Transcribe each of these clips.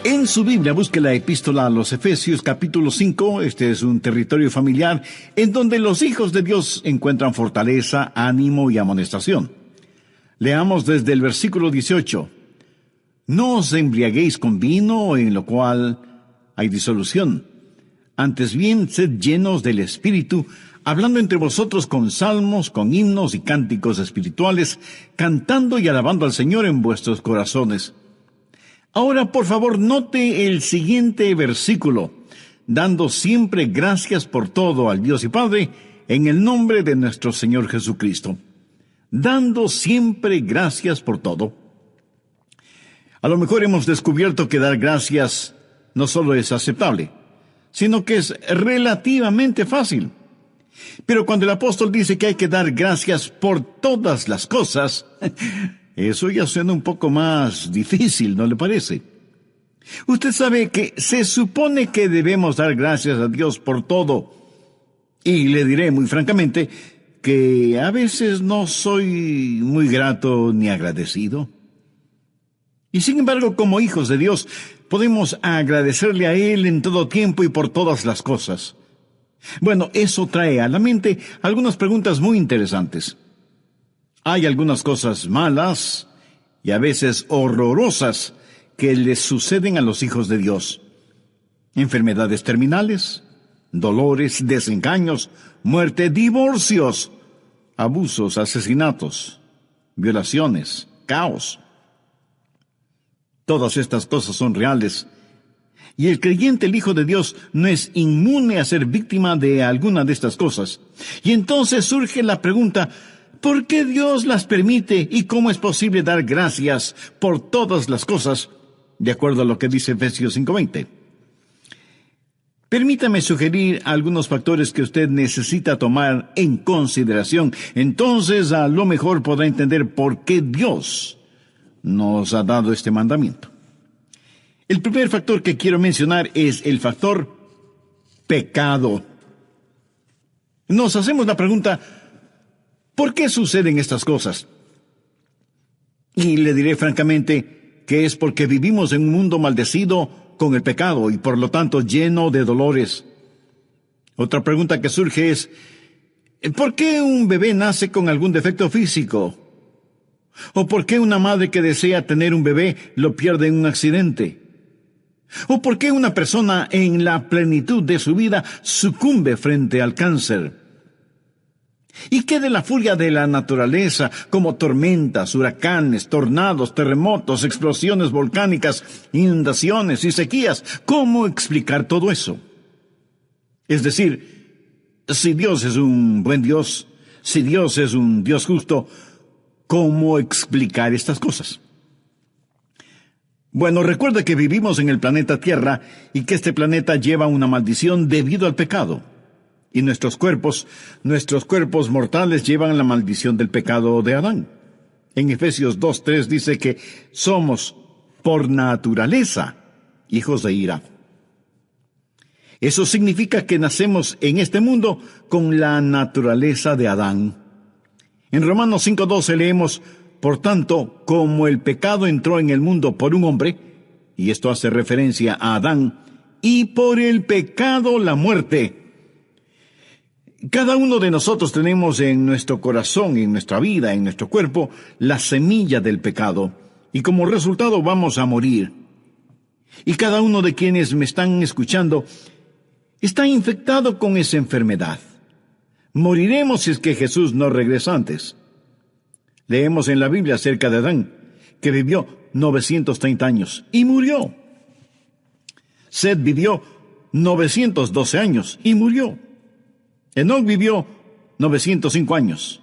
En su Biblia busque la epístola a los Efesios capítulo 5. Este es un territorio familiar en donde los hijos de Dios encuentran fortaleza, ánimo y amonestación. Leamos desde el versículo 18. No os embriaguéis con vino, en lo cual hay disolución. Antes bien, sed llenos del Espíritu, hablando entre vosotros con salmos, con himnos y cánticos espirituales, cantando y alabando al Señor en vuestros corazones. Ahora, por favor, note el siguiente versículo, dando siempre gracias por todo al Dios y Padre, en el nombre de nuestro Señor Jesucristo. Dando siempre gracias por todo. A lo mejor hemos descubierto que dar gracias no solo es aceptable, sino que es relativamente fácil. Pero cuando el apóstol dice que hay que dar gracias por todas las cosas, eso ya suena un poco más difícil, ¿no le parece? Usted sabe que se supone que debemos dar gracias a Dios por todo. Y le diré muy francamente que a veces no soy muy grato ni agradecido. Y sin embargo, como hijos de Dios, podemos agradecerle a Él en todo tiempo y por todas las cosas. Bueno, eso trae a la mente algunas preguntas muy interesantes. Hay algunas cosas malas y a veces horrorosas que les suceden a los hijos de Dios. Enfermedades terminales, dolores, desengaños, muerte, divorcios, abusos, asesinatos, violaciones, caos. Todas estas cosas son reales. Y el creyente, el Hijo de Dios, no es inmune a ser víctima de alguna de estas cosas. Y entonces surge la pregunta, ¿por qué Dios las permite y cómo es posible dar gracias por todas las cosas, de acuerdo a lo que dice Efesios 5:20? Permítame sugerir algunos factores que usted necesita tomar en consideración. Entonces, a lo mejor podrá entender por qué Dios nos ha dado este mandamiento. El primer factor que quiero mencionar es el factor pecado. Nos hacemos la pregunta, ¿por qué suceden estas cosas? Y le diré francamente que es porque vivimos en un mundo maldecido con el pecado y por lo tanto lleno de dolores. Otra pregunta que surge es, ¿por qué un bebé nace con algún defecto físico? ¿O por qué una madre que desea tener un bebé lo pierde en un accidente? ¿O por qué una persona en la plenitud de su vida sucumbe frente al cáncer? ¿Y qué de la furia de la naturaleza, como tormentas, huracanes, tornados, terremotos, explosiones volcánicas, inundaciones y sequías? ¿Cómo explicar todo eso? Es decir, si Dios es un buen Dios, si Dios es un Dios justo, ¿cómo explicar estas cosas? Bueno, recuerde que vivimos en el planeta Tierra y que este planeta lleva una maldición debido al pecado. Y nuestros cuerpos mortales llevan la maldición del pecado de Adán. En Efesios 2:3 dice que somos, por naturaleza, hijos de ira. Eso significa que nacemos en este mundo con la naturaleza de Adán. En Romanos 5:12 leemos, por tanto, como el pecado entró en el mundo por un hombre, y esto hace referencia a Adán, y por el pecado la muerte. Cada uno de nosotros tenemos en nuestro corazón, en nuestra vida, en nuestro cuerpo, la semilla del pecado, y como resultado vamos a morir. Y cada uno de quienes me están escuchando está infectado con esa enfermedad. Moriremos si es que Jesús no regresa antes. Leemos en la Biblia acerca de Adán, que vivió 930 años y murió. Seth vivió 912 años y murió. Enoc vivió 905 años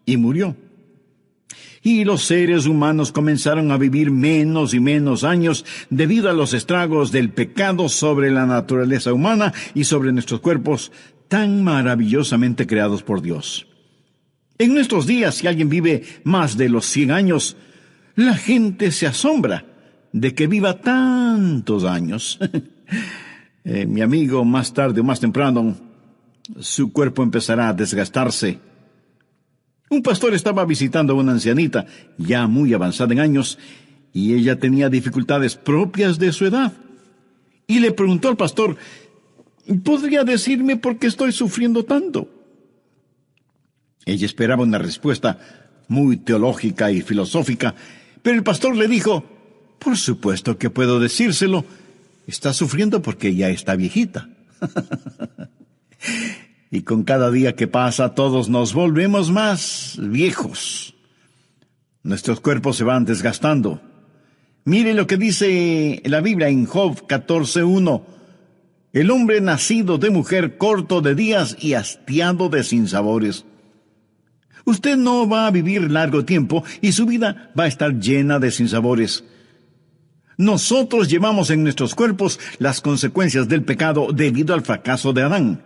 y murió. Y los seres humanos comenzaron a vivir menos y menos años debido a los estragos del pecado sobre la naturaleza humana y sobre nuestros cuerpos tan maravillosamente creados por Dios. En nuestros días, si alguien vive más de los 100 años, la gente se asombra de que viva tantos años. Mi amigo, más tarde o más temprano, su cuerpo empezará a desgastarse. Un pastor estaba visitando a una ancianita, ya muy avanzada en años, y ella tenía dificultades propias de su edad. y le preguntó al pastor: ¿podría decirme por qué estoy sufriendo tanto? Ella esperaba una respuesta muy teológica y filosófica, pero el pastor le dijo: por supuesto que puedo decírselo. Está sufriendo porque ya está viejita. Y con cada día que pasa, todos nos volvemos más viejos. Nuestros cuerpos se van desgastando. Mire lo que dice la Biblia en Job 14:1. El hombre nacido de mujer, corto de días y hastiado de sinsabores. Usted no va a vivir largo tiempo y su vida va a estar llena de sinsabores. Nosotros llevamos en nuestros cuerpos las consecuencias del pecado debido al fracaso de Adán.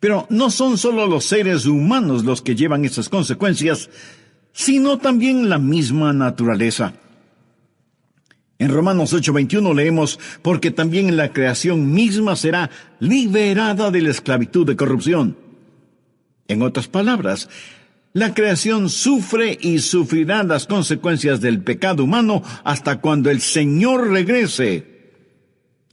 Pero no son solo los seres humanos los que llevan esas consecuencias, sino también la misma naturaleza. En Romanos 8:21 leemos: porque también la creación misma será liberada de la esclavitud de corrupción. En otras palabras, la creación sufre y sufrirá las consecuencias del pecado humano hasta cuando el Señor regrese.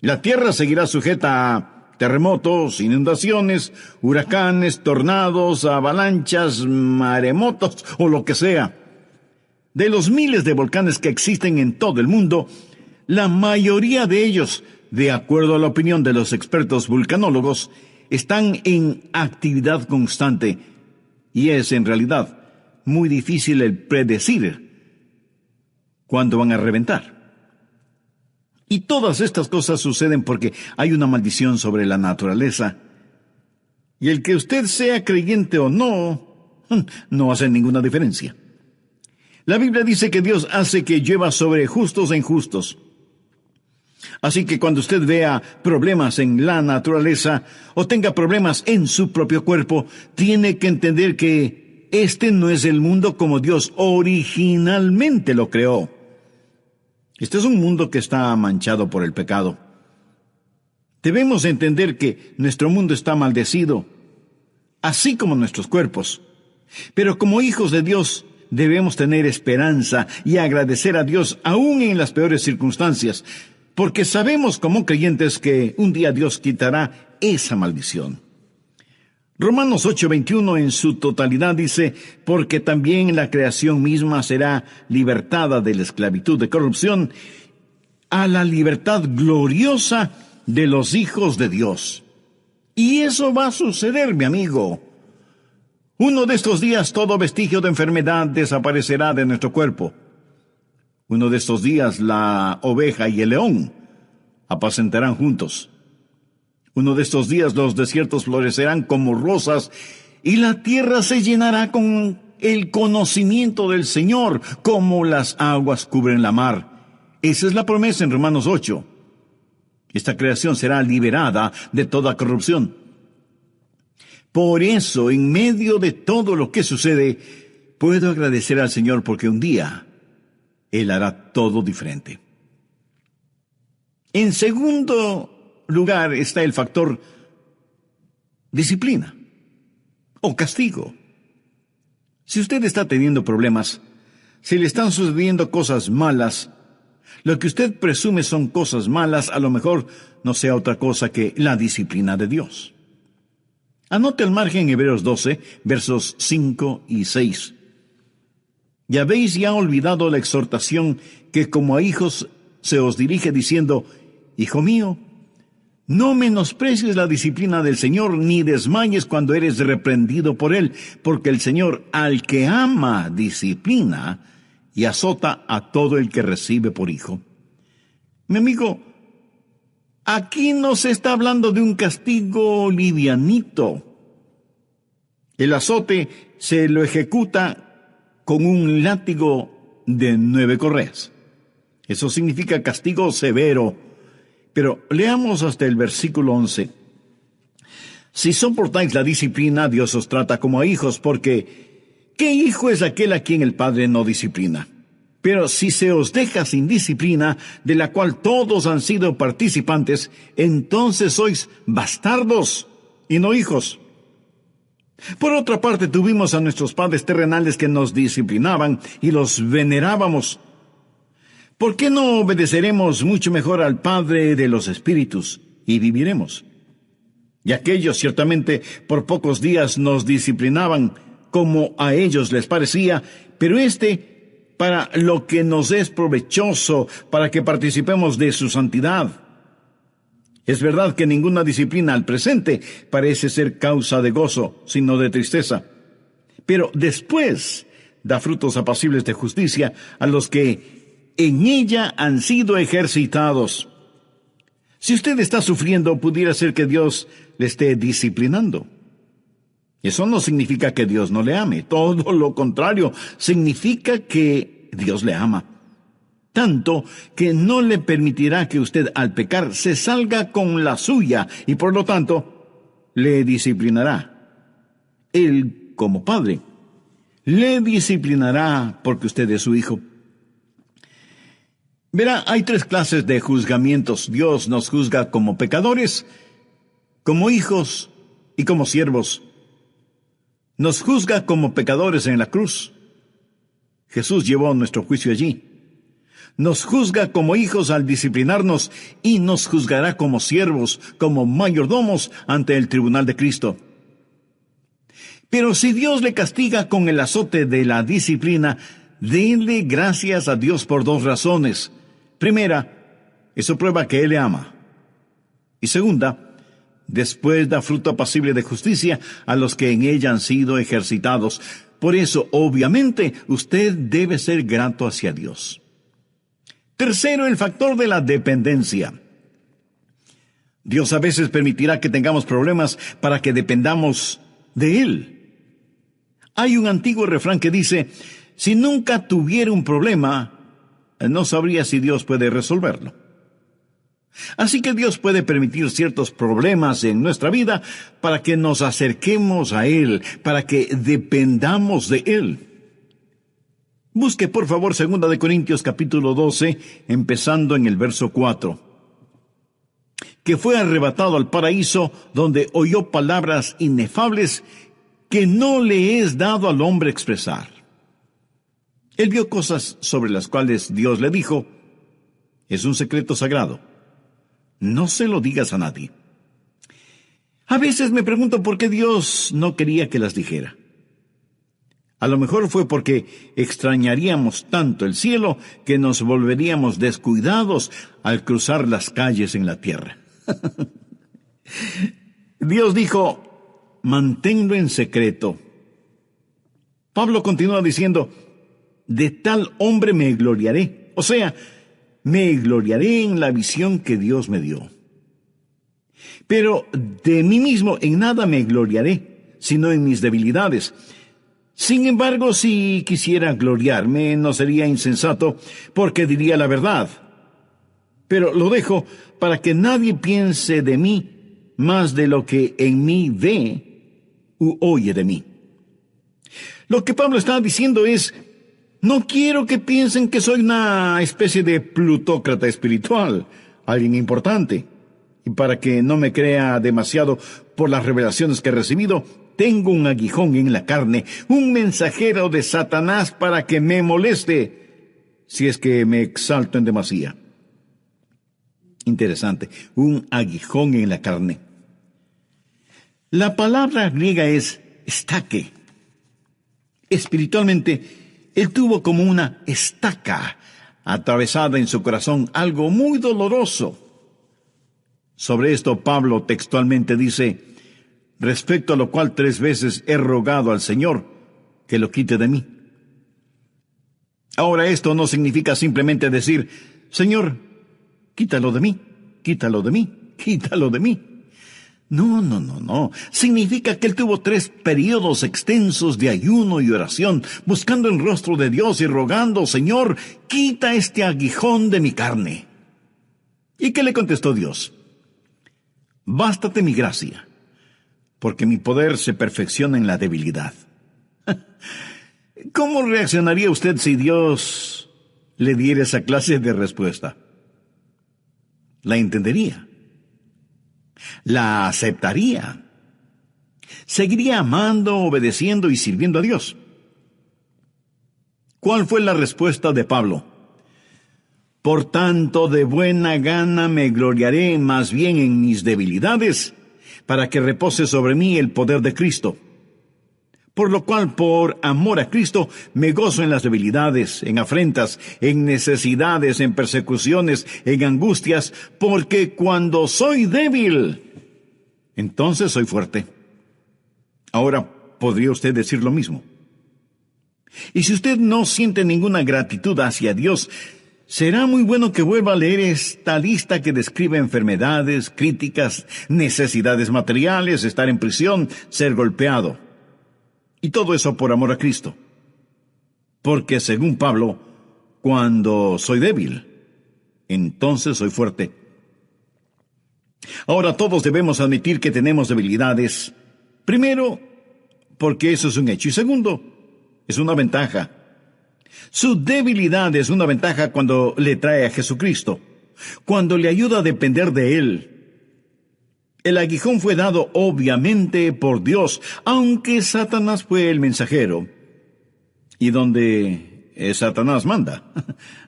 La tierra seguirá sujeta a terremotos, inundaciones, huracanes, tornados, avalanchas, maremotos o lo que sea. De los miles de volcanes que existen en todo el mundo, la mayoría de ellos, de acuerdo a la opinión de los expertos vulcanólogos, están en actividad constante, y es en realidad muy difícil el predecir cuándo van a reventar. Y todas estas cosas suceden porque hay una maldición sobre la naturaleza, y el que usted sea creyente o no hace ninguna diferencia. La Biblia dice que Dios hace que llueva sobre justos e injustos. Así que cuando usted vea problemas en la naturaleza o tenga problemas en su propio cuerpo, tiene que entender que este no es el mundo como Dios originalmente lo creó. Este es un mundo que está manchado por el pecado. Debemos entender que nuestro mundo está maldecido, así como nuestros cuerpos. Pero como hijos de Dios, debemos tener esperanza y agradecer a Dios aún en las peores circunstancias, porque sabemos como creyentes que un día Dios quitará esa maldición. Romanos 8:21 en su totalidad dice: porque también la creación misma será libertada de la esclavitud de corrupción a la libertad gloriosa de los hijos de Dios. Y eso va a suceder, mi amigo. Uno de estos días todo vestigio de enfermedad desaparecerá de nuestro cuerpo. Uno de estos días la oveja y el león apacentarán juntos. Uno de estos días los desiertos florecerán como rosas y la tierra se llenará con el conocimiento del Señor, como las aguas cubren la mar. Esa es la promesa en Romanos 8. Esta creación será liberada de toda corrupción. Por eso, en medio de todo lo que sucede, puedo agradecer al Señor porque un día Él hará todo diferente. En segundo lugar está el factor disciplina o castigo. Si usted está teniendo problemas, si le están sucediendo cosas malas, lo que usted presume son cosas malas, a lo mejor no sea otra cosa que la disciplina de Dios. Anote al margen Hebreos 12, versos 5 y 6. Y habéis ya olvidado la exhortación que como a hijos se os dirige diciendo: Hijo mío, no menosprecies la disciplina del Señor, ni desmayes cuando eres reprendido por Él, porque el Señor al que ama disciplina y azota a todo el que recibe por hijo. Mi amigo, aquí no se está hablando de un castigo livianito. El azote se lo ejecuta con un látigo de 9 correas. Eso significa castigo severo. Pero leamos hasta el versículo 11. Si soportáis la disciplina, Dios os trata como a hijos, porque ¿qué hijo es aquel a quien el Padre no disciplina? Pero si se os deja sin disciplina, de la cual todos han sido participantes, entonces sois bastardos y no hijos. Por otra parte, tuvimos a nuestros padres terrenales que nos disciplinaban y los venerábamos. ¿Por qué no obedeceremos mucho mejor al Padre de los Espíritus y viviremos? Y aquellos ciertamente por pocos días nos disciplinaban como a ellos les parecía, pero para lo que nos es provechoso, para que participemos de su santidad. Es verdad que ninguna disciplina al presente parece ser causa de gozo, sino de tristeza. Pero después da frutos apacibles de justicia a los que en ella han sido ejercitados. Si usted está sufriendo, pudiera ser que Dios le esté disciplinando. Eso no significa que Dios no le ame. Todo lo contrario, significa que Dios le ama. Tanto que no le permitirá que usted al pecar se salga con la suya y por lo tanto le disciplinará. Él, como padre, le disciplinará porque usted es su hijo. Verá, hay 3 clases de juzgamientos. Dios nos juzga como pecadores, como hijos y como siervos. Nos juzga como pecadores en la cruz. Jesús llevó nuestro juicio allí. Nos juzga como hijos al disciplinarnos y nos juzgará como siervos, como mayordomos ante el tribunal de Cristo. Pero si Dios le castiga con el azote de la disciplina, denle gracias a Dios por 2 razones. Primera, eso prueba que Él le ama. Y segunda, después da fruto apacible de justicia a los que en ella han sido ejercitados. Por eso, obviamente, usted debe ser grato hacia Dios. Tercero, el factor de la dependencia. Dios a veces permitirá que tengamos problemas para que dependamos de Él. Hay un antiguo refrán que dice, si nunca tuviera un problema, no sabría si Dios puede resolverlo. Así que Dios puede permitir ciertos problemas en nuestra vida para que nos acerquemos a Él, para que dependamos de Él. Busque por favor 2 Corintios capítulo 12, empezando en el verso 4. Que fue arrebatado al paraíso, donde oyó palabras inefables que no le es dado al hombre expresar. Él vio cosas sobre las cuales Dios le dijo, es un secreto sagrado. No se lo digas a nadie. A veces me pregunto por qué Dios no quería que las dijera. A lo mejor fue porque extrañaríamos tanto el cielo que nos volveríamos descuidados al cruzar las calles en la tierra. Dios dijo, manténlo en secreto. Pablo continúa diciendo, de tal hombre me gloriaré. O sea, me gloriaré en la visión que Dios me dio. Pero de mí mismo en nada me gloriaré, sino en mis debilidades. Sin embargo, si quisiera gloriarme, no sería insensato, porque diría la verdad. Pero lo dejo para que nadie piense de mí más de lo que en mí ve u oye de mí. Lo que Pablo está diciendo es, no quiero que piensen que soy una especie de plutócrata espiritual, alguien importante. Y para que no me crea demasiado por las revelaciones que he recibido, tengo un aguijón en la carne, un mensajero de Satanás para que me moleste, si es que me exalto en demasía. Interesante, un aguijón en la carne. La palabra griega es estaque. Espiritualmente, él tuvo como una estaca atravesada en su corazón, algo muy doloroso. Sobre esto Pablo textualmente dice, respecto a lo cual 3 veces he rogado al Señor que lo quite de mí. Ahora esto no significa simplemente decir, Señor, quítalo de mí, quítalo de mí, quítalo de mí. No. Significa que él tuvo 3 periodos extensos de ayuno y oración, buscando el rostro de Dios y rogando, Señor, quita este aguijón de mi carne. ¿Y qué le contestó Dios? Bástate mi gracia, porque mi poder se perfecciona en la debilidad. ¿Cómo reaccionaría usted si Dios le diera esa clase de respuesta? ¿La entendería? ¿La aceptaría? ¿Seguiría amando, obedeciendo y sirviendo a Dios? ¿Cuál fue la respuesta de Pablo? Por tanto, de buena gana me gloriaré más bien en mis debilidades, para que repose sobre mí el poder de Cristo. Por lo cual, por amor a Cristo, me gozo en las debilidades, en afrentas, en necesidades, en persecuciones, en angustias, porque cuando soy débil, entonces soy fuerte. Ahora, ¿podría usted decir lo mismo? Y si usted no siente ninguna gratitud hacia Dios, será muy bueno que vuelva a leer esta lista que describe enfermedades, críticas, necesidades materiales, estar en prisión, ser golpeado. Y todo eso por amor a Cristo. Porque según Pablo, cuando soy débil, entonces soy fuerte. Ahora todos debemos admitir que tenemos debilidades. Primero, porque eso es un hecho. Y segundo, es una ventaja. Su debilidad es una ventaja cuando le trae a Jesucristo, cuando le ayuda a depender de Él. El aguijón fue dado obviamente por Dios, aunque Satanás fue el mensajero. Y donde Satanás manda,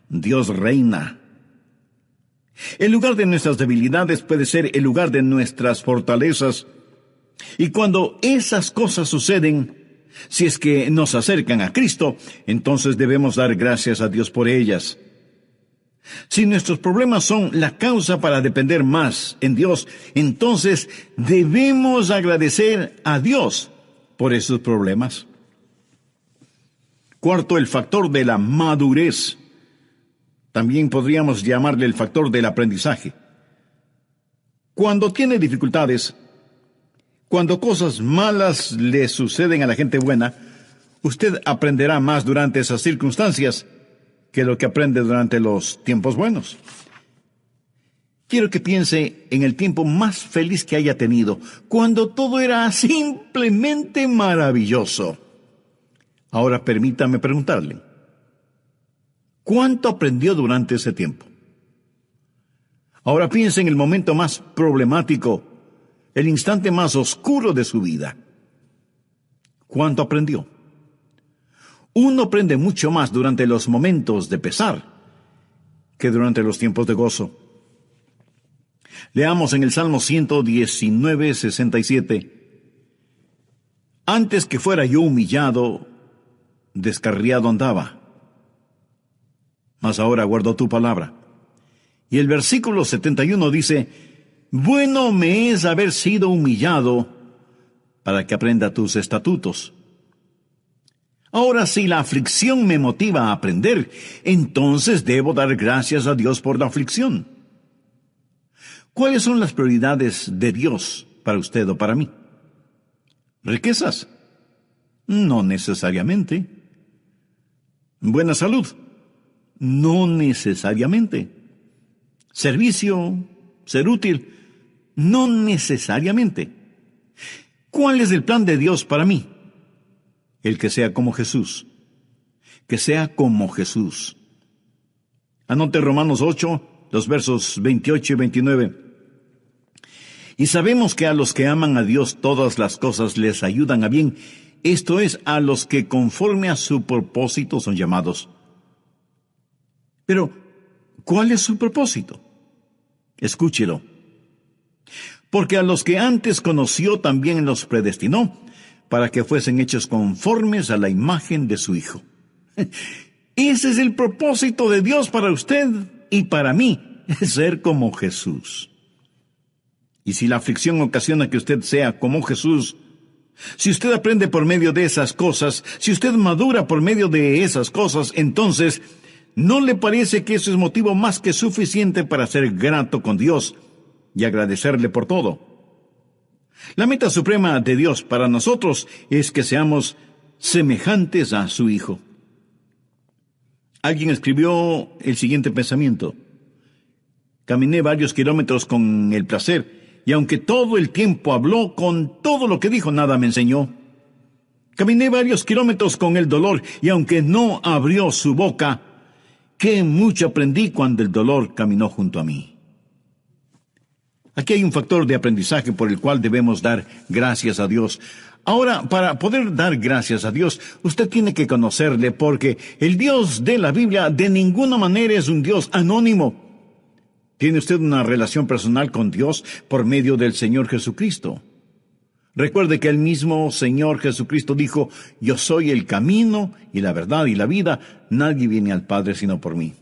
Dios reina. El lugar de nuestras debilidades puede ser el lugar de nuestras fortalezas. Y cuando esas cosas suceden, si es que nos acercan a Cristo, entonces debemos dar gracias a Dios por ellas. Si nuestros problemas son la causa para depender más en Dios, entonces debemos agradecer a Dios por esos problemas. Cuarto, el factor de la madurez. También podríamos llamarle el factor del aprendizaje. Cuando tiene dificultades, cuando cosas malas le suceden a la gente buena, usted aprenderá más durante esas circunstancias que lo que aprende durante los tiempos buenos. Quiero que piense en el tiempo más feliz que haya tenido, cuando todo era simplemente maravilloso. Ahora permítame preguntarle, ¿cuánto aprendió durante ese tiempo? Ahora piense en el momento más problemático, el instante más oscuro de su vida. ¿Cuánto aprendió? Uno aprende mucho más durante los momentos de pesar que durante los tiempos de gozo. Leamos en el Salmo 119, 67. Antes que fuera yo humillado, descarriado andaba, mas ahora guardo tu palabra. Y el versículo 71 dice, bueno me es haber sido humillado para que aprenda tus estatutos. Ahora, si la aflicción me motiva a aprender, entonces debo dar gracias a Dios por la aflicción. ¿Cuáles son las prioridades de Dios para usted o para mí? ¿Riquezas? No necesariamente. ¿Buena salud? No necesariamente. ¿Servicio? ¿Ser útil? No necesariamente. ¿Cuál es el plan de Dios para mí? El que sea como Jesús. Que sea como Jesús. Anote Romanos 8, los versos 28 y 29. Y sabemos que a los que aman a Dios todas las cosas les ayudan a bien. Esto es, a los que conforme a su propósito son llamados. Pero, ¿cuál es su propósito? Escúchelo. Porque a los que antes conoció también los predestinó, para que fuesen hechos conformes a la imagen de su Hijo. Ese es el propósito de Dios para usted y para mí, ser como Jesús. Y si la aflicción ocasiona que usted sea como Jesús, si usted aprende por medio de esas cosas, si usted madura por medio de esas cosas, entonces, ¿no le parece que eso es motivo más que suficiente para ser grato con Dios y agradecerle por todo? La meta suprema de Dios para nosotros es que seamos semejantes a su Hijo. Alguien escribió el siguiente pensamiento. Caminé varios kilómetros con el placer, y aunque todo el tiempo habló, con todo lo que dijo, nada me enseñó. Caminé varios kilómetros con el dolor, y aunque no abrió su boca, qué mucho aprendí cuando el dolor caminó junto a mí. Aquí hay un factor de aprendizaje por el cual debemos dar gracias a Dios. Ahora, para poder dar gracias a Dios, usted tiene que conocerle, porque el Dios de la Biblia de ninguna manera es un Dios anónimo. Tiene usted una relación personal con Dios por medio del Señor Jesucristo. Recuerde que el mismo Señor Jesucristo dijo: yo soy el camino y la verdad y la vida. Nadie viene al Padre sino por mí.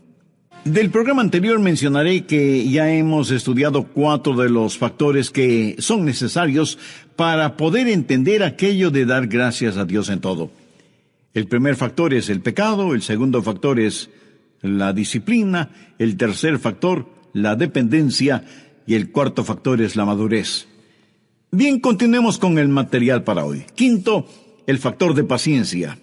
Del programa anterior mencionaré que ya hemos estudiado 4 de los factores que son necesarios para poder entender aquello de dar gracias a Dios en todo. El primer factor es el pecado, el segundo factor es la disciplina, el tercer factor, la dependencia, y el cuarto factor es la madurez. Bien, continuemos con el material para hoy. Quinto, el factor de paciencia.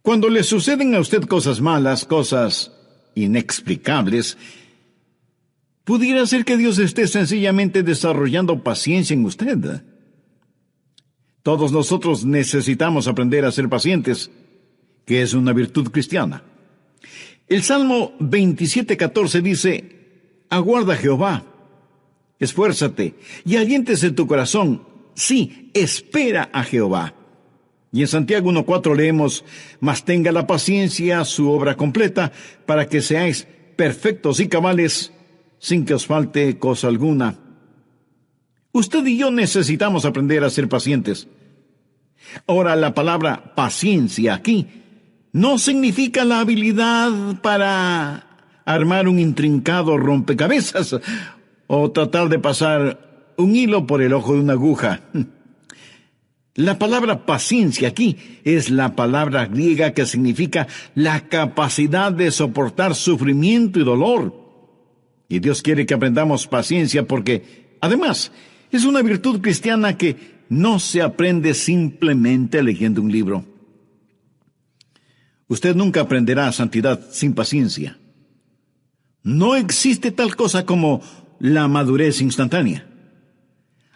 Cuando le suceden a usted cosas malas, cosas inexplicables, pudiera ser que Dios esté sencillamente desarrollando paciencia en usted. Todos nosotros necesitamos aprender a ser pacientes, que es una virtud cristiana. El Salmo 27:14 dice: aguarda a Jehová, esfuérzate y aliéntese tu corazón. Sí, espera a Jehová. Y en Santiago 1:4 leemos: mas tenga la paciencia su obra completa, para que seáis perfectos y cabales, sin que os falte cosa alguna. Usted y yo necesitamos aprender a ser pacientes. Ahora, la palabra paciencia aquí no significa la habilidad para armar un intrincado rompecabezas o tratar de pasar un hilo por el ojo de una aguja. La palabra paciencia aquí es la palabra griega que significa la capacidad de soportar sufrimiento y dolor. Y Dios quiere que aprendamos paciencia porque, además, es una virtud cristiana que no se aprende simplemente leyendo un libro. Usted nunca aprenderá santidad sin paciencia. No existe tal cosa como la madurez instantánea.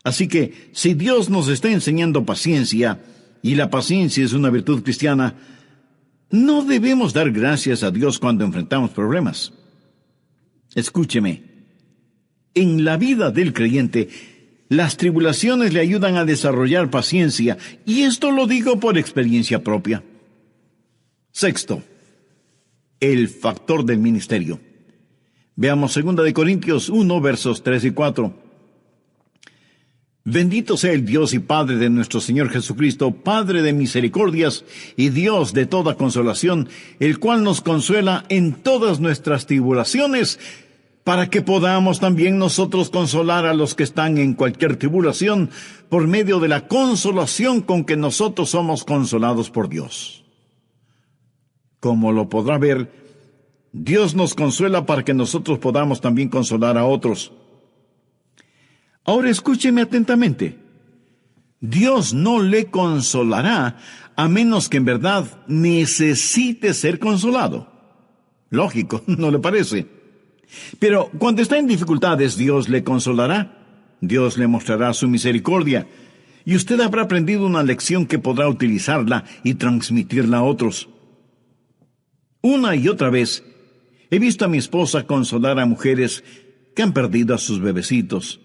Así que, si Dios nos está enseñando paciencia, y la paciencia es una virtud cristiana, no debemos dar gracias a Dios cuando enfrentamos problemas. Escúcheme, en la vida del creyente, las tribulaciones le ayudan a desarrollar paciencia, y esto lo digo por experiencia propia. Sexto, el factor del ministerio. Veamos 2 Corintios 1, versos 3 y 4. Bendito sea el Dios y Padre de nuestro Señor Jesucristo, Padre de misericordias y Dios de toda consolación, el cual nos consuela en todas nuestras tribulaciones, para que podamos también nosotros consolar a los que están en cualquier tribulación, por medio de la consolación con que nosotros somos consolados por Dios. Como lo podrá ver, Dios nos consuela para que nosotros podamos también consolar a otros. Ahora escúcheme atentamente. Dios no le consolará a menos que en verdad necesite ser consolado. Lógico, ¿no le parece? Pero cuando está en dificultades, Dios le consolará. Dios le mostrará su misericordia. Y usted habrá aprendido una lección que podrá utilizarla y transmitirla a otros. Una y otra vez he visto a mi esposa consolar a mujeres que han perdido a sus bebecitos.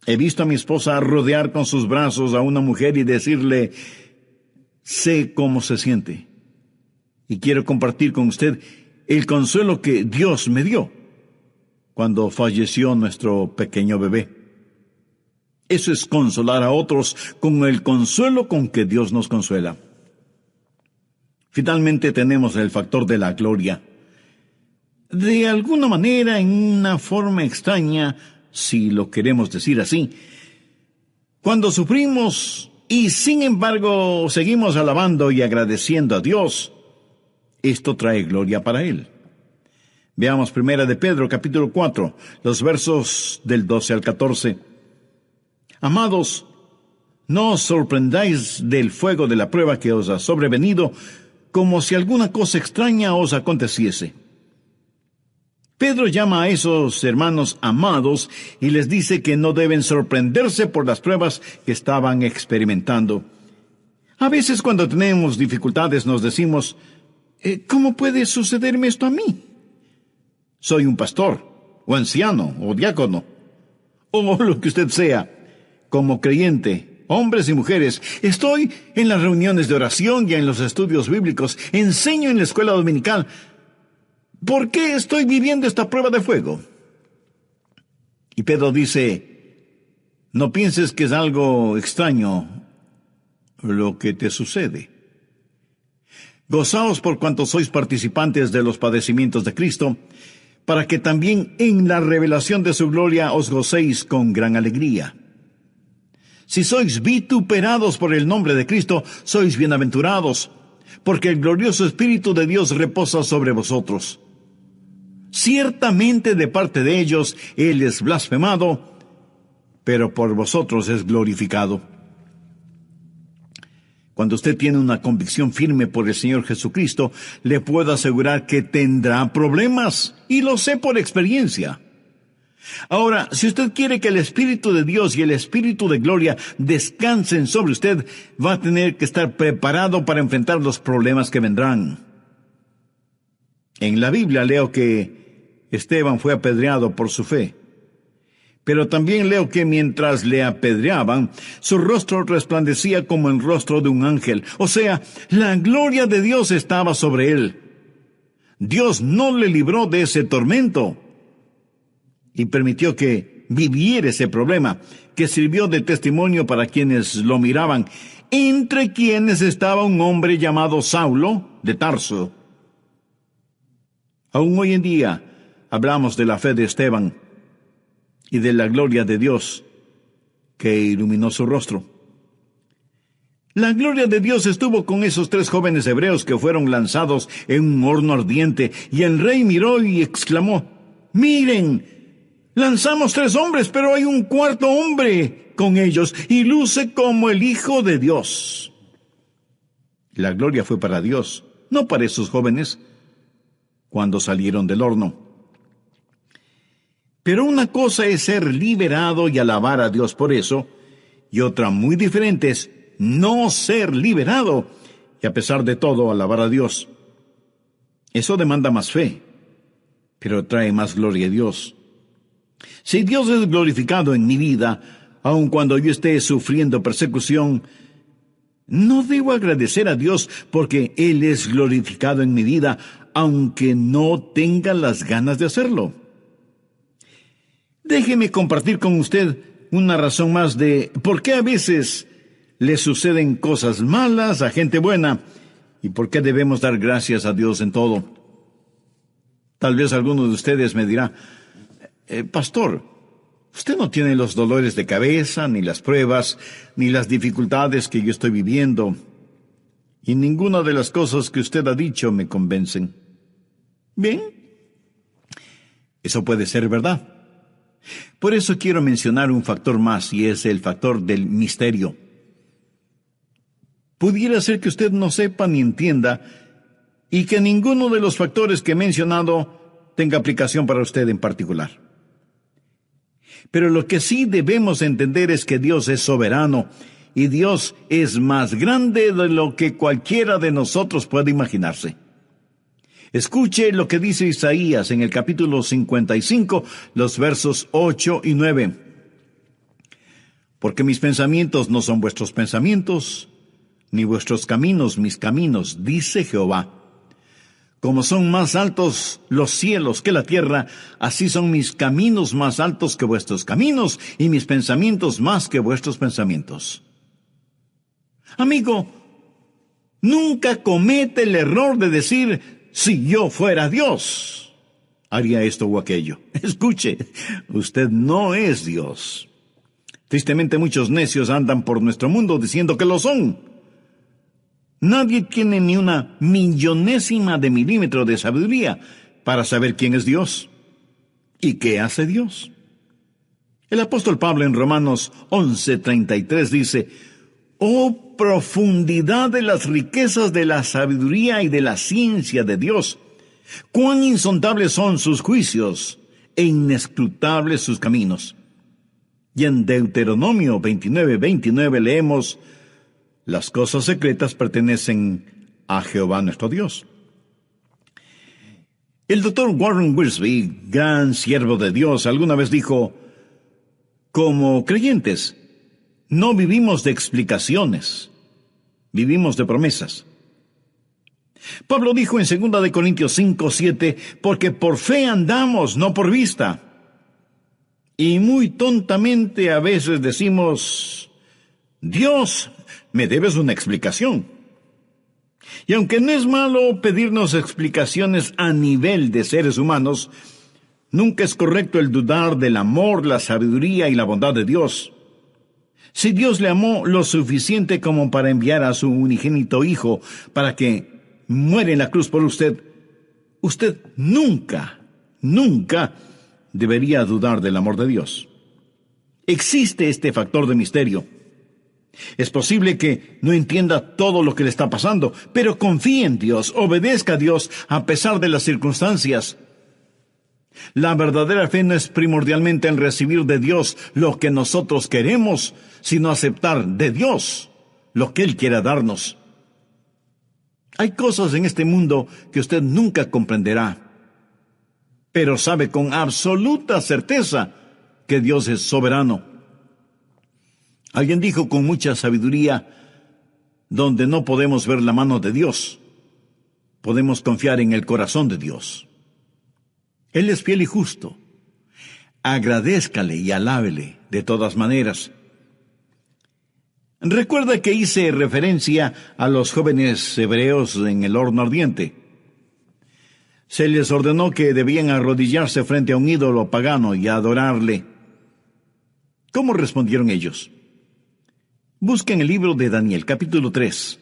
He visto a mi esposa rodear con sus brazos a una mujer y decirle: sé cómo se siente. Y quiero compartir con usted el consuelo que Dios me dio cuando falleció nuestro pequeño bebé. Eso es consolar a otros con el consuelo con que Dios nos consuela. Finalmente tenemos el factor de la gloria. De alguna manera, en una forma extraña, si lo queremos decir así, cuando sufrimos y sin embargo seguimos alabando y agradeciendo a Dios, esto trae gloria para Él. Veamos 1 de Pedro, capítulo 4, los versos del 12 al 14. Amados, no os sorprendáis del fuego de la prueba que os ha sobrevenido, como si alguna cosa extraña os aconteciese. Pedro llama a esos hermanos amados y les dice que no deben sorprenderse por las pruebas que estaban experimentando. A veces cuando tenemos dificultades nos decimos: ¿cómo puede sucederme esto a mí? Soy un pastor, o anciano, o diácono. o lo que usted sea, como creyente, hombres y mujeres, estoy en las reuniones de oración y en los estudios bíblicos, enseño en la escuela dominical. ¿Por qué estoy viviendo esta prueba de fuego? Y Pedro dice, no pienses que es algo extraño lo que te sucede. Gozaos por cuanto sois participantes de los padecimientos de Cristo, para que también en la revelación de su gloria os gocéis con gran alegría. Si sois vituperados por el nombre de Cristo, sois bienaventurados, porque el glorioso Espíritu de Dios reposa sobre vosotros. Ciertamente de parte de ellos Él es blasfemado, pero por vosotros es glorificado. Cuando usted tiene una convicción firme por el Señor Jesucristo, le puedo asegurar que tendrá problemas, y lo sé por experiencia. Ahora, si usted quiere que el Espíritu de Dios y el Espíritu de gloria descansen sobre usted, va a tener que estar preparado para enfrentar los problemas que vendrán. En la Biblia leo que Esteban fue apedreado por su fe. Pero también leo que mientras le apedreaban, su rostro resplandecía como el rostro de un ángel. O sea, la gloria de Dios estaba sobre él. Dios no le libró de ese tormento y permitió que viviera ese problema, que sirvió de testimonio para quienes lo miraban, entre quienes estaba un hombre llamado Saulo de Tarso. Aún hoy en día hablamos de la fe de Esteban y de la gloria de Dios que iluminó su rostro. La gloria de Dios estuvo con esos 3 jóvenes hebreos que fueron lanzados en un horno ardiente, y el rey miró y exclamó, «¡Miren! Lanzamos 3 hombres, pero hay un 4º hombre con ellos, y luce como el Hijo de Dios». La gloria fue para Dios, no para esos jóvenes, cuando salieron del horno. Pero una cosa es ser liberado y alabar a Dios por eso, y otra muy diferente es no ser liberado y a pesar de todo alabar a Dios. Eso demanda más fe, pero trae más gloria a Dios. Si Dios es glorificado en mi vida, aun cuando yo esté sufriendo persecución, no debo agradecer a Dios porque Él es glorificado en mi vida, aunque no tenga las ganas de hacerlo. Déjeme compartir con usted una razón más de por qué a veces le suceden cosas malas a gente buena y por qué debemos dar gracias a Dios en todo. Tal vez alguno de ustedes me dirá, pastor, usted no tiene los dolores de cabeza, ni las pruebas, ni las dificultades que yo estoy viviendo, y ninguna de las cosas que usted ha dicho me convencen. Bien, eso puede ser verdad. Por eso quiero mencionar un factor más, y es el factor del misterio. Pudiera ser que usted no sepa ni entienda, y que ninguno de los factores que he mencionado tenga aplicación para usted en particular. Pero lo que sí debemos entender es que Dios es soberano, y Dios es más grande de lo que cualquiera de nosotros puede imaginarse. Escuche lo que dice Isaías en el capítulo 55, los versos 8 y 9. Porque mis pensamientos no son vuestros pensamientos, ni vuestros caminos mis caminos, dice Jehová. Como son más altos los cielos que la tierra, así son mis caminos más altos que vuestros caminos, y mis pensamientos más que vuestros pensamientos. Amigo, nunca comete el error de decir, si yo fuera Dios, haría esto o aquello. Escuche, usted no es Dios. Tristemente muchos necios andan por nuestro mundo diciendo que lo son. Nadie tiene ni una millonésima de milímetro de sabiduría para saber quién es Dios y qué hace Dios. El apóstol Pablo en Romanos 11:33 dice, «Oh profundidad de las riquezas de la sabiduría y de la ciencia de Dios! Cuán insondables son sus juicios e inescrutables sus caminos». Y en Deuteronomio 29:29 leemos, «Las cosas secretas pertenecen a Jehová nuestro Dios». El doctor Warren Wiersbe, gran siervo de Dios, alguna vez dijo, Como creyentes, no vivimos de explicaciones, vivimos de promesas. Pablo dijo en 2 Corintios 5:7, porque por fe andamos, no por vista. Y muy tontamente a veces decimos, Dios, me debes una explicación. Y aunque no es malo pedirnos explicaciones a nivel de seres humanos, nunca es correcto el dudar del amor, la sabiduría y la bondad de Dios. Si Dios le amó lo suficiente como para enviar a su unigénito Hijo para que muere en la cruz por usted, usted nunca debería dudar del amor de Dios. Existe este factor de misterio. Es posible que no entienda todo lo que le está pasando, pero confíe en Dios, obedezca a Dios a pesar de las circunstancias. La verdadera fe no es primordialmente en recibir de Dios lo que nosotros queremos, sino aceptar de Dios lo que Él quiera darnos. Hay cosas en este mundo que usted nunca comprenderá, pero sabe con absoluta certeza que Dios es soberano. Alguien dijo con mucha sabiduría, donde no podemos ver la mano de Dios, podemos confiar en el corazón de Dios. Él es fiel y justo. Agradézcale y alábele de todas maneras. Recuerda que hice referencia a los jóvenes hebreos en el horno ardiente. Se les ordenó que debían arrodillarse frente a un ídolo pagano y adorarle. ¿Cómo respondieron ellos? Busquen el libro de Daniel, capítulo 3,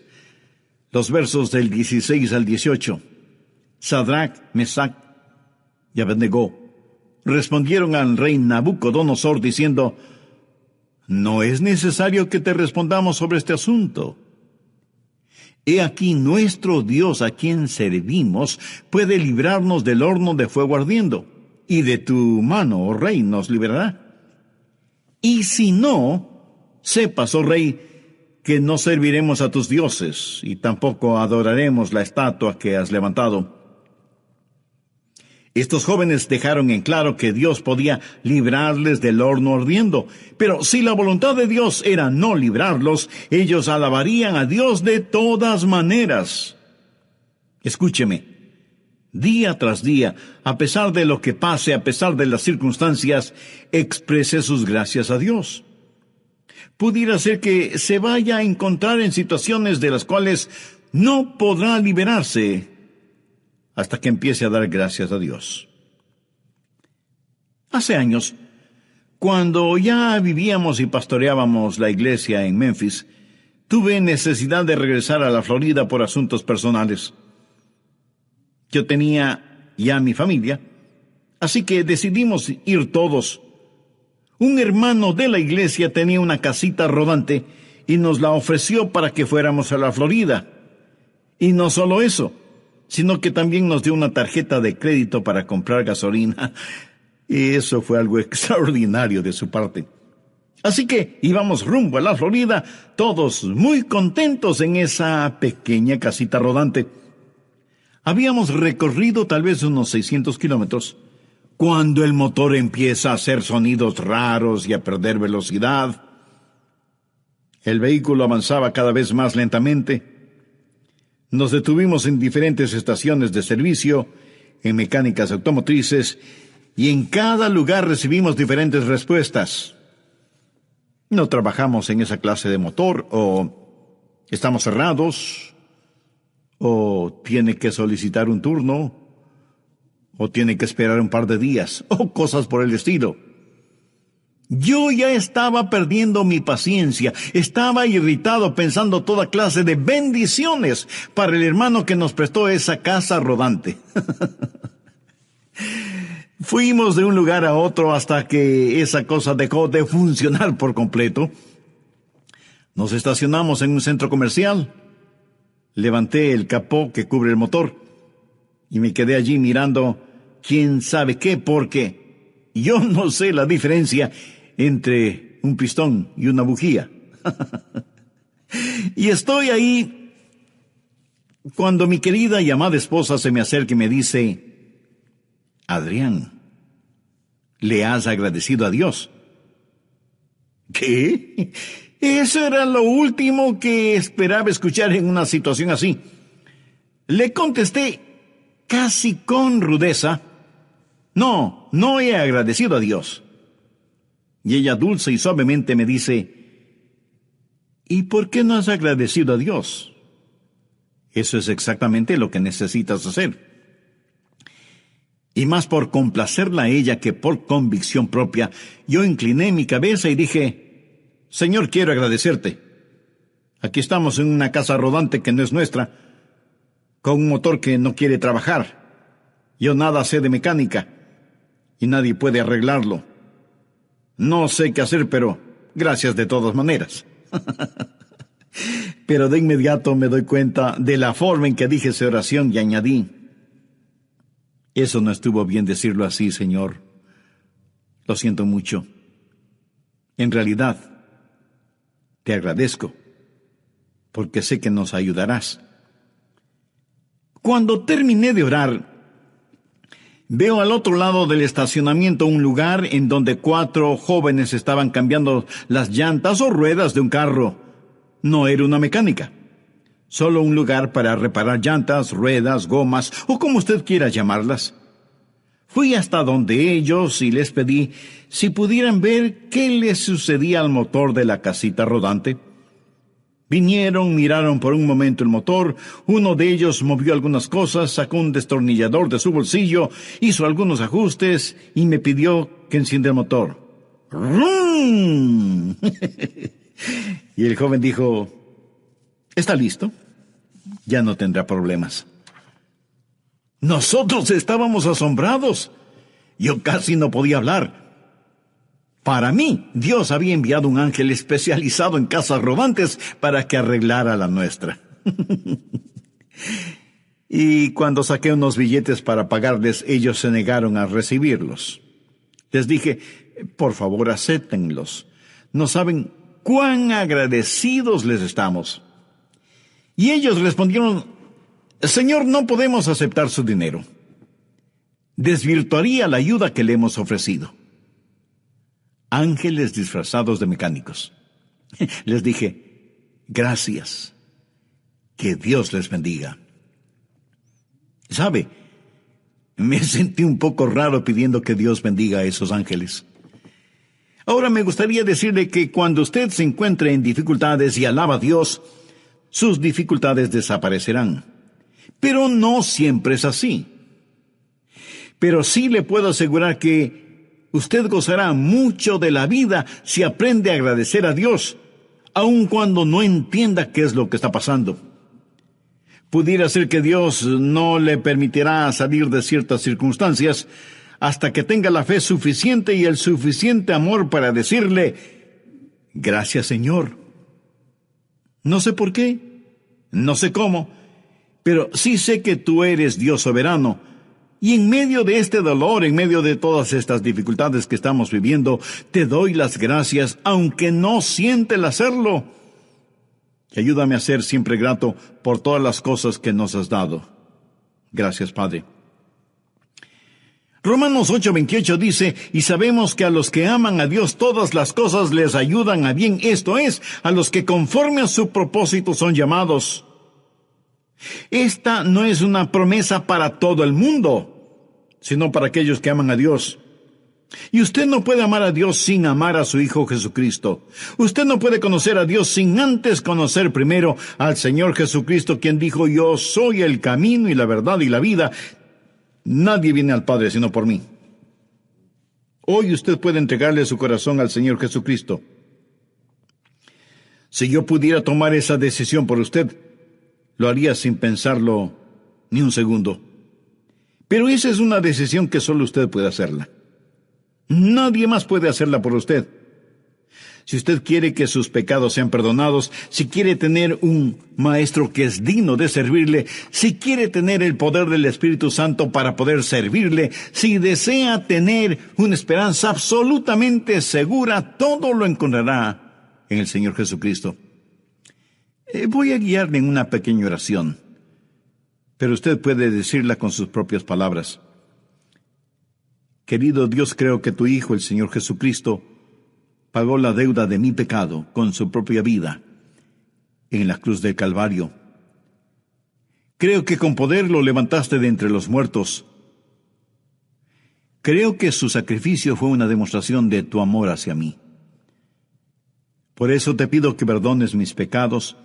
los versos del 16 al 18. Sadrach, Mesach y Abednego respondieron al rey Nabucodonosor diciendo, no es necesario que te respondamos sobre este asunto. He aquí nuestro Dios a quien servimos puede librarnos del horno de fuego ardiendo, y de tu mano, oh rey, nos librará. Y si no, sepas, oh rey, que no serviremos a tus dioses, y tampoco adoraremos la estatua que has levantado. Estos jóvenes dejaron en claro que Dios podía librarles del horno ardiendo, pero si la voluntad de Dios era no librarlos, ellos alabarían a Dios de todas maneras. Escúcheme, día tras día, a pesar de lo que pase, a pesar de las circunstancias, exprese sus gracias a Dios. Pudiera ser que se vaya a encontrar en situaciones de las cuales no podrá liberarse hasta que empiece a dar gracias a Dios. Hace años, cuando ya vivíamos y pastoreábamos la iglesia en Memphis, tuve necesidad de regresar a la Florida por asuntos personales. Yo tenía ya mi familia, así que decidimos ir todos. Un hermano de la iglesia tenía una casita rodante y nos la ofreció para que fuéramos a la Florida. Y no solo eso, sino que también nos dio una tarjeta de crédito para comprar gasolina. Y eso fue algo extraordinario de su parte. Así que íbamos rumbo a la Florida, todos muy contentos en esa pequeña casita rodante. Habíamos recorrido tal vez unos 600 kilómetros, cuando el motor empieza a hacer sonidos raros y a perder velocidad. El vehículo avanzaba cada vez más lentamente. Nos detuvimos en diferentes estaciones de servicio, en mecánicas automotrices, y en cada lugar recibimos diferentes respuestas. No trabajamos en esa clase de motor, o estamos cerrados, o tiene que solicitar un turno, o tiene que esperar un par de días, o cosas por el estilo. Yo ya estaba perdiendo mi paciencia, estaba irritado pensando toda clase de bendiciones para el hermano que nos prestó esa casa rodante. Fuimos de un lugar a otro hasta que esa cosa dejó de funcionar por completo. Nos estacionamos en un centro comercial. Levanté el capó que cubre el motor y me quedé allí mirando quién sabe qué, porque yo no sé la diferencia entre un pistón y una bujía. Y estoy ahí cuando mi querida y amada esposa se me acerca y me dice, Adrián, ¿le has agradecido a Dios? ¿Qué? Eso era lo último que esperaba escuchar en una situación así. Le contesté casi con rudeza: no he agradecido a Dios. Y ella dulce y suavemente me dice: ¿y por qué no has agradecido a Dios? Eso es exactamente lo que necesitas hacer. Y más por complacerla a ella que por convicción propia, yo incliné mi cabeza y dije: Señor, quiero agradecerte. Aquí estamos en una casa rodante que no es nuestra, con un motor que no quiere trabajar. Yo nada sé de mecánica, y nadie puede arreglarlo. No sé qué hacer, pero gracias de todas maneras. Pero de inmediato me doy cuenta de la forma en que dije esa oración y añadí: eso no estuvo bien decirlo así, Señor. Lo siento mucho. En realidad, te agradezco, porque sé que nos ayudarás. Cuando terminé de orar, veo al otro lado del estacionamiento un lugar en donde 4 jóvenes estaban cambiando las llantas o ruedas de un carro. No era una mecánica, solo un lugar para reparar llantas, ruedas, gomas o como usted quiera llamarlas. Fui hasta donde ellos y les pedí si pudieran ver qué les sucedía al motor de la casita rodante. Vinieron, miraron por un momento el motor, uno de ellos movió algunas cosas, sacó un destornillador de su bolsillo, hizo algunos ajustes y me pidió que encienda el motor. ¡Rum! Y el joven dijo: ¿está listo? Ya no tendrá problemas. Nosotros estábamos asombrados. Yo casi no podía hablar. Para mí, Dios había enviado un ángel especializado en casas rodantes para que arreglara la nuestra. Y cuando saqué unos billetes para pagarles, ellos se negaron a recibirlos. Les dije: por favor, acéptenlos. No saben cuán agradecidos les estamos. Y ellos respondieron: Señor, no podemos aceptar su dinero. Desvirtuaría la ayuda que le hemos ofrecido. Ángeles disfrazados de mecánicos. Les dije: gracias. Que Dios les bendiga. ¿Sabe? Me sentí un poco raro pidiendo que Dios bendiga a esos ángeles. Ahora me gustaría decirle que cuando usted se encuentre en dificultades y alaba a Dios, sus dificultades desaparecerán. Pero no siempre es así. Pero sí le puedo asegurar que usted gozará mucho de la vida si aprende a agradecer a Dios, aun cuando no entienda qué es lo que está pasando. Pudiera ser que Dios no le permitirá salir de ciertas circunstancias hasta que tenga la fe suficiente y el suficiente amor para decirle: gracias, Señor. No sé por qué, no sé cómo, pero sí sé que tú eres Dios soberano. Y en medio de este dolor, en medio de todas estas dificultades que estamos viviendo, te doy las gracias, aunque no siente el hacerlo. Y ayúdame a ser siempre grato por todas las cosas que nos has dado. Gracias, Padre. Romanos 8:28 dice: y sabemos que a los que aman a Dios todas las cosas les ayudan a bien, esto es, a los que conforme a su propósito son llamados. Esta no es una promesa para todo el mundo, sino para aquellos que aman a Dios. Y usted no puede amar a Dios sin amar a su Hijo Jesucristo. Usted no puede conocer a Dios sin antes conocer primero al Señor Jesucristo, quien dijo: yo soy el camino y la verdad y la vida. Nadie viene al Padre sino por mí. Hoy usted puede entregarle su corazón al Señor Jesucristo. Si yo pudiera tomar esa decisión por usted, lo haría sin pensarlo ni un segundo. Pero esa es una decisión que solo usted puede hacerla. Nadie más puede hacerla por usted. Si usted quiere que sus pecados sean perdonados, si quiere tener un maestro que es digno de servirle, si quiere tener el poder del Espíritu Santo para poder servirle, si desea tener una esperanza absolutamente segura, todo lo encontrará en el Señor Jesucristo. Voy a guiarle en una pequeña oración, pero usted puede decirla con sus propias palabras. Querido Dios, creo que tu Hijo, el Señor Jesucristo, pagó la deuda de mi pecado con su propia vida en la cruz del Calvario. Creo que con poder lo levantaste de entre los muertos. Creo que su sacrificio fue una demostración de tu amor hacia mí. Por eso te pido que perdones mis pecados,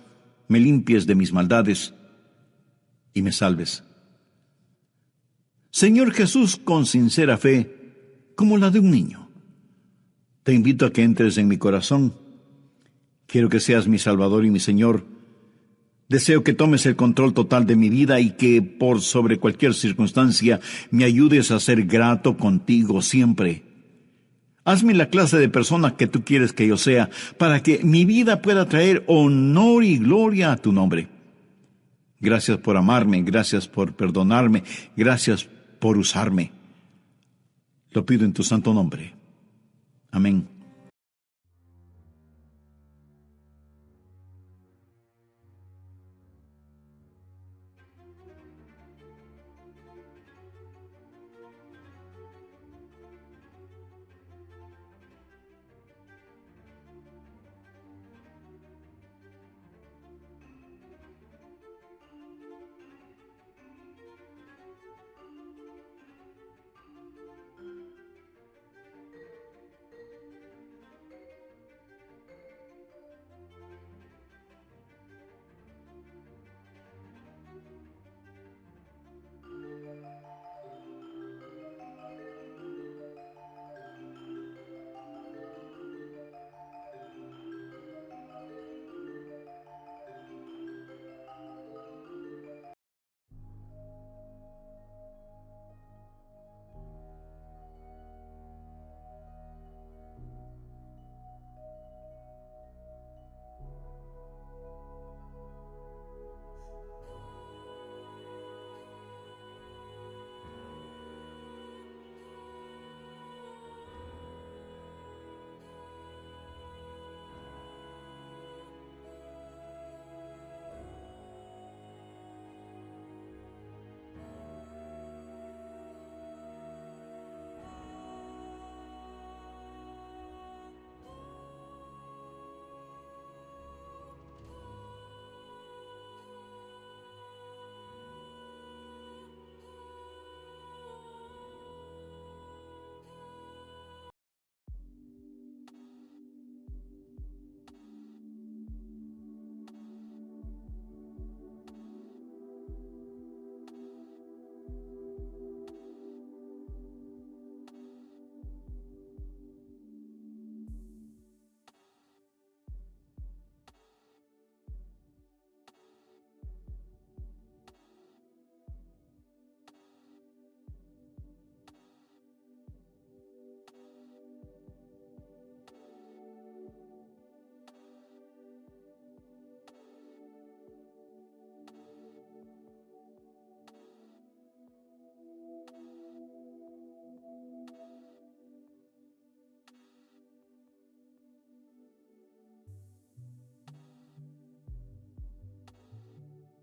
me limpies de mis maldades y me salves. Señor Jesús, con sincera fe, como la de un niño, te invito a que entres en mi corazón. Quiero que seas mi Salvador y mi Señor. Deseo que tomes el control total de mi vida y que, por sobre cualquier circunstancia, me ayudes a ser grato contigo siempre. Hazme la clase de persona que tú quieres que yo sea, para que mi vida pueda traer honor y gloria a tu nombre. Gracias por amarme, gracias por perdonarme, gracias por usarme. Lo pido en tu santo nombre. Amén.